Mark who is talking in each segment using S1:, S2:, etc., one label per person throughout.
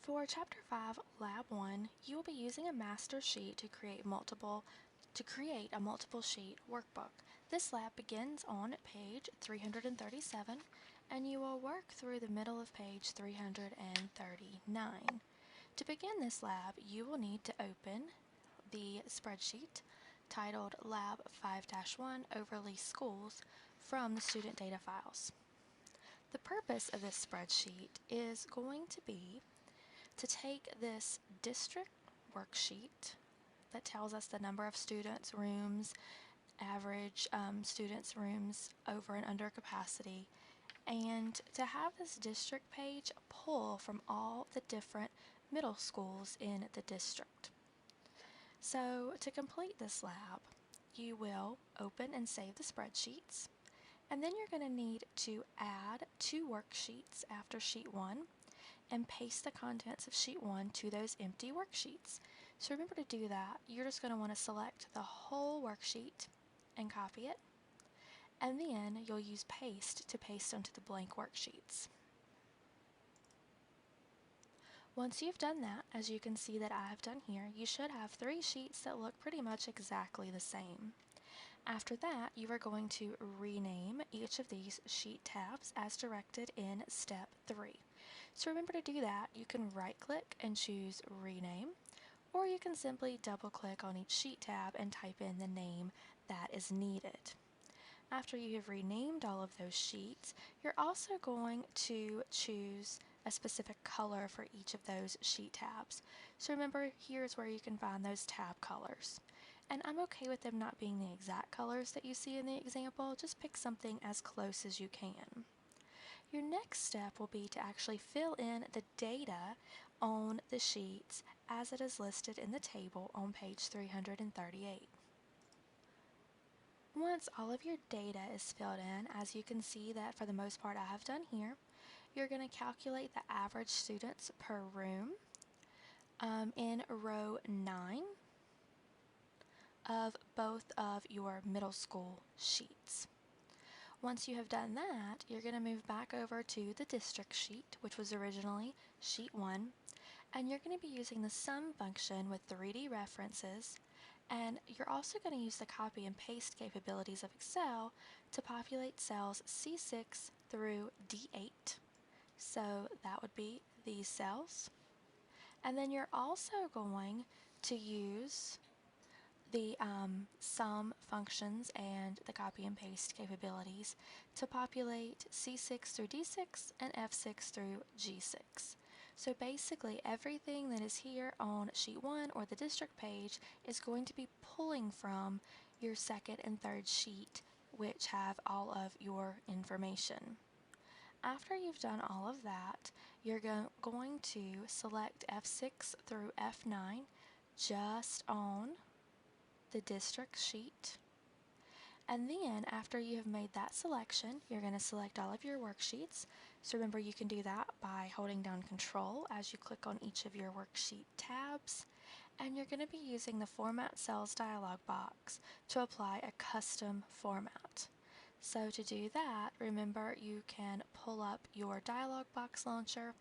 S1: For Chapter 5, Lab 1, you will be using a master sheet to create a multiple sheet workbook. This lab begins on page 337 and you will work through the middle of page 339. To begin this lab, you will need to open the spreadsheet titled Lab 5-1 Overlay Schools from the student data files. The purpose of this spreadsheet is going to be to take this district worksheet that tells us the number of students, rooms, average students, rooms over and under capacity, and to have this district page pull from all the different middle schools in the district. So to complete this lab, you will open and save the spreadsheets, and then you're going to need to add 2 worksheets after sheet 1 and paste the contents of sheet 1 to those empty worksheets. So remember to do that. You're just going to want to select the whole worksheet and copy it, and then you'll use paste to paste onto the blank worksheets. Once you've done that, as you can see that I have done here, you should have 3 sheets that look pretty much exactly the same. After that, you are going to rename each of these sheet tabs as directed in step 3. So remember to do that. You can right-click and choose Rename, or you can simply double-click on each sheet tab and type in the name that is needed. After you have renamed all of those sheets, you're also going to choose a specific color for each of those sheet tabs. So remember, here's where you can find those tab colors. And I'm okay with them not being the exact colors that you see in the example, just pick something as close as you can. Your next step will be to actually fill in the data on the sheets as it is listed in the table on page 338. Once all of your data is filled in, as you can see that for the most part I have done here, you're going to calculate the average students per room in row 9 of both of your middle school sheets. Once you have done that, you're going to move back over to the district sheet, which was originally sheet 1, and you're going to be using the sum function with 3D references, and you're also going to use the copy and paste capabilities of Excel to populate cells C6 through D8. So that would be these cells. And then you're also going to use the sum functions and the copy and paste capabilities to populate C6 through D6 and F6 through G6. So basically everything that is here on sheet 1 or the district page is going to be pulling from your second and third sheet, which have all of your information. After you've done all of that, you're going to select F6 through F9 just on the district sheet, and then after you have made that selection, you're going to select all of your worksheets. So remember, you can do that by holding down Control as you click on each of your worksheet tabs, and you're going to be using the Format Cells dialog box to apply a custom format. So to do that, remember you can pull up your dialog box launcher,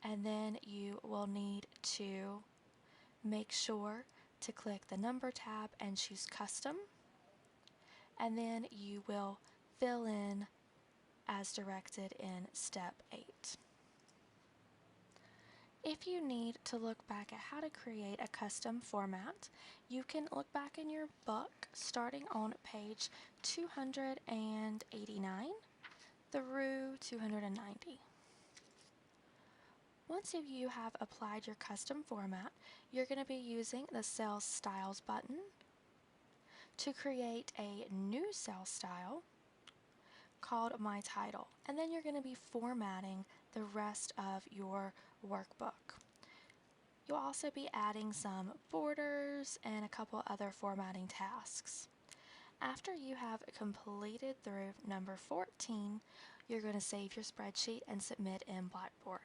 S1: and then you will need to make sure to click the Number tab and choose Custom, and then you will fill in as directed in step 8. If you need to look back at how to create a custom format, you can look back in your book starting on page 289 through 290. Once you have applied your custom format, you're going to be using the Cell Styles button to create a new cell style called My Title, and then you're going to be formatting the rest of your workbook. You'll also be adding some borders and a couple other formatting tasks. After you have completed through number 14, you're going to save your spreadsheet and submit in Blackboard.